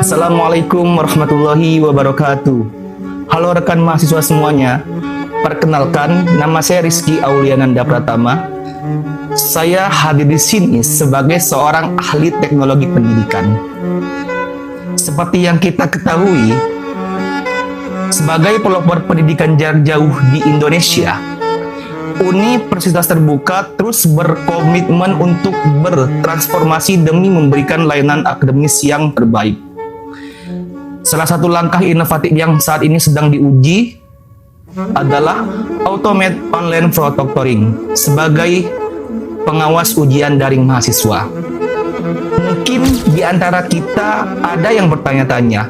Assalamualaikum warahmatullahi wabarakatuh. Halo rekan mahasiswa semuanya. Perkenalkan, nama saya Rizky Auliananda Pratama. Saya hadir di sini sebagai seorang ahli teknologi pendidikan. Seperti yang kita ketahui, sebagai pelopor pendidikan jarak jauh di Indonesia, Universitas Terbuka terus berkomitmen untuk bertransformasi demi memberikan layanan akademis yang terbaik. Salah satu langkah inovatif yang saat ini sedang diuji adalah Automate Online Proctoring sebagai pengawas ujian daring mahasiswa. Mungkin di antara kita ada yang bertanya-tanya,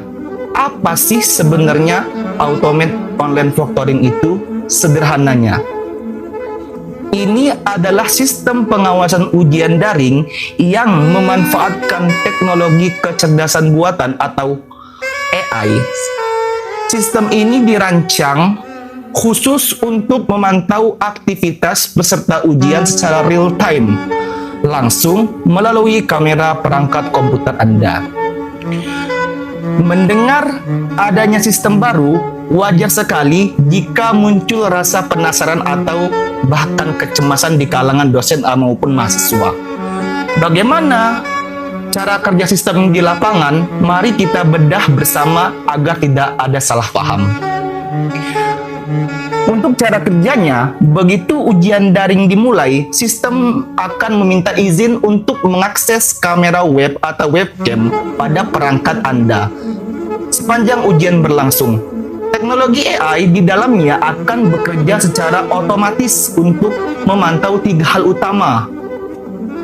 apa sih sebenarnya Automate Online Proctoring itu? Sederhananya, ini adalah sistem pengawasan ujian daring yang memanfaatkan teknologi kecerdasan buatan atau AI. Sistem ini dirancang khusus untuk memantau aktivitas peserta ujian secara real time, langsung melalui kamera perangkat komputer Anda. Mendengar adanya sistem baru, wajar sekali jika muncul rasa penasaran atau bahkan kecemasan di kalangan dosen maupun mahasiswa. Bagaimana cara kerja sistem di lapangan? Mari kita bedah bersama agar tidak ada salah paham. Untuk cara kerjanya, begitu ujian daring dimulai, sistem akan meminta izin untuk mengakses kamera web atau webcam pada perangkat Anda sepanjang ujian berlangsung. Teknologi AI di dalamnya akan bekerja secara otomatis untuk memantau 3 hal utama.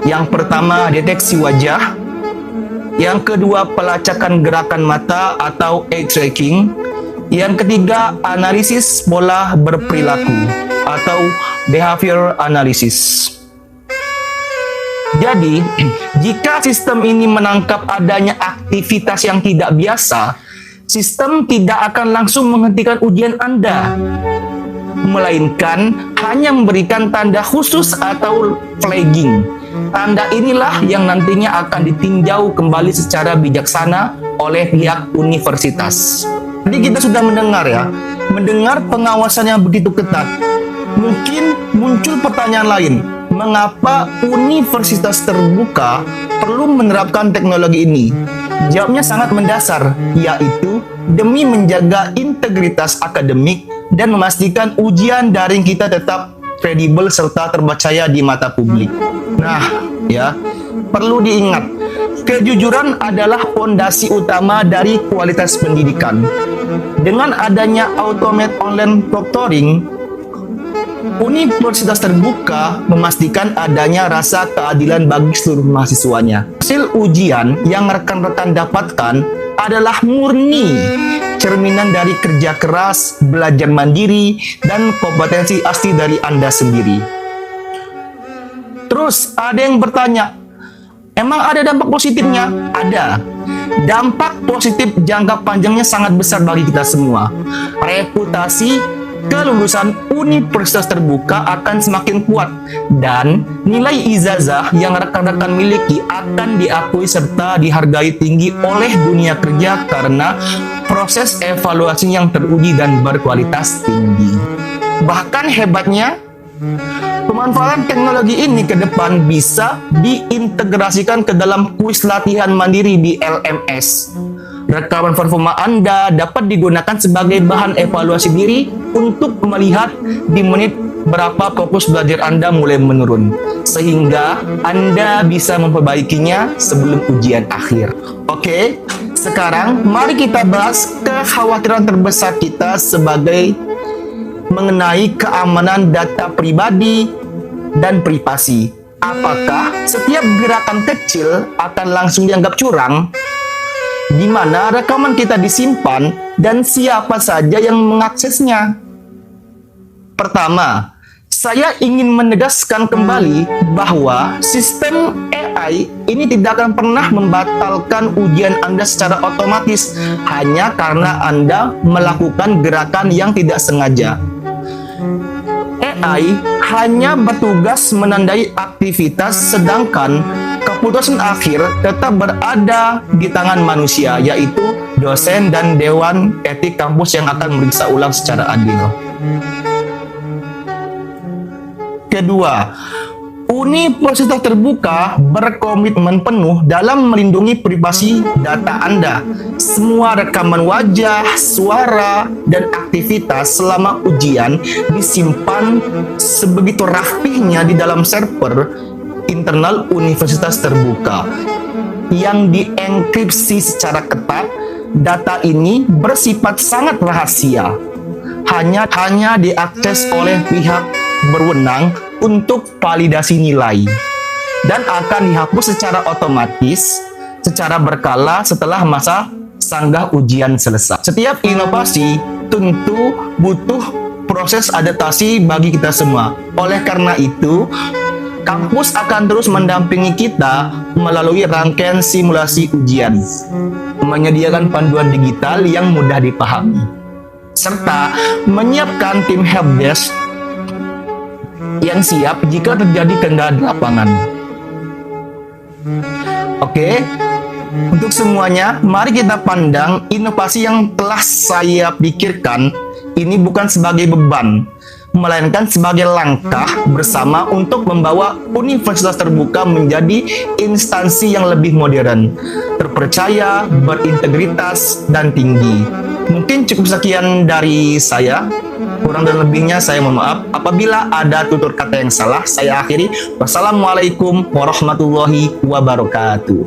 Yang pertama, deteksi wajah. Yang kedua, pelacakan gerakan mata atau eye tracking. Yang ketiga, analisis pola berperilaku atau behavior analysis. Jadi, jika sistem ini menangkap adanya aktivitas yang tidak biasa, sistem tidak akan langsung menghentikan ujian Anda, melainkan hanya memberikan tanda khusus atau flagging. Tanda inilah yang nantinya akan ditinjau kembali secara bijaksana oleh pihak universitas. Jadi kita sudah mendengar pengawasan yang begitu ketat. Mungkin muncul pertanyaan lain, mengapa Universitas Terbuka perlu menerapkan teknologi ini? Jawabnya sangat mendasar, yaitu demi menjaga integritas akademik dan memastikan ujian daring kita tetap kredibel serta terpercaya di mata publik. Nah, perlu diingat, kejujuran adalah fondasi utama dari kualitas pendidikan. Dengan adanya Automate Online Proctoring, Universitas Terbuka memastikan adanya rasa keadilan bagi seluruh mahasiswanya. Hasil ujian yang rekan-rekan dapatkan adalah murni cerminan dari kerja keras, belajar mandiri, dan kompetensi asli dari Anda sendiri. Terus ada yang bertanya, emang ada dampak positifnya? Ada. Dampak positif jangka panjangnya sangat besar bagi kita semua. Reputasi kelulusan Universitas Terbuka akan semakin kuat dan nilai ijazah yang rekan-rekan miliki akan diakui serta dihargai tinggi oleh dunia kerja karena proses evaluasi yang teruji dan berkualitas tinggi. Bahkan hebatnya, pemanfaatan teknologi ini ke depan bisa diintegrasikan ke dalam kuis latihan mandiri di LMS. Rekaman performa Anda dapat digunakan sebagai bahan evaluasi diri untuk melihat di menit berapa fokus belajar Anda mulai menurun, sehingga Anda bisa memperbaikinya sebelum ujian akhir. Oke, sekarang mari kita bahas kekhawatiran terbesar kita sebagai mengenai keamanan data pribadi dan privasi. Apakah setiap gerakan kecil akan langsung dianggap curang? Di mana rekaman kita disimpan dan siapa saja yang mengaksesnya? Pertama, saya ingin menegaskan kembali bahwa sistem AI ini tidak akan pernah membatalkan ujian Anda secara otomatis hanya karena Anda melakukan gerakan yang tidak sengaja. AI hanya bertugas menandai aktivitas, sedangkan keputusan akhir tetap berada di tangan manusia, yaitu dosen dan dewan etik kampus yang akan meriksa ulang secara adil. Kedua, universitas terbuka berkomitmen penuh dalam melindungi privasi data Anda. Semua rekaman wajah, suara, dan aktivitas selama ujian disimpan sebegitu rapihnya di dalam server internal universitas terbuka yang dienkripsi secara ketat. Data ini bersifat sangat rahasia, hanya diakses oleh pihak berwenang untuk validasi nilai, dan akan dihapus secara otomatis secara berkala setelah masa sanggah ujian selesai. Setiap inovasi tentu butuh proses adaptasi bagi kita semua. Oleh karena itu, kampus akan terus mendampingi kita melalui rangkaian simulasi ujian, menyediakan panduan digital yang mudah dipahami, serta menyiapkan tim helpdesk yang siap jika terjadi kendala di lapangan. Oke, untuk semuanya, mari kita pandang inovasi yang telah saya pikirkan ini bukan sebagai beban, melainkan sebagai langkah bersama untuk membawa universitas terbuka menjadi instansi yang lebih modern, terpercaya, berintegritas, dan tinggi. Mungkin cukup sekian dari saya. Kurang dan lebihnya saya mohon maaf. Apabila ada tutur kata yang salah, saya akhiri. Wassalamualaikum warahmatullahi wabarakatuh.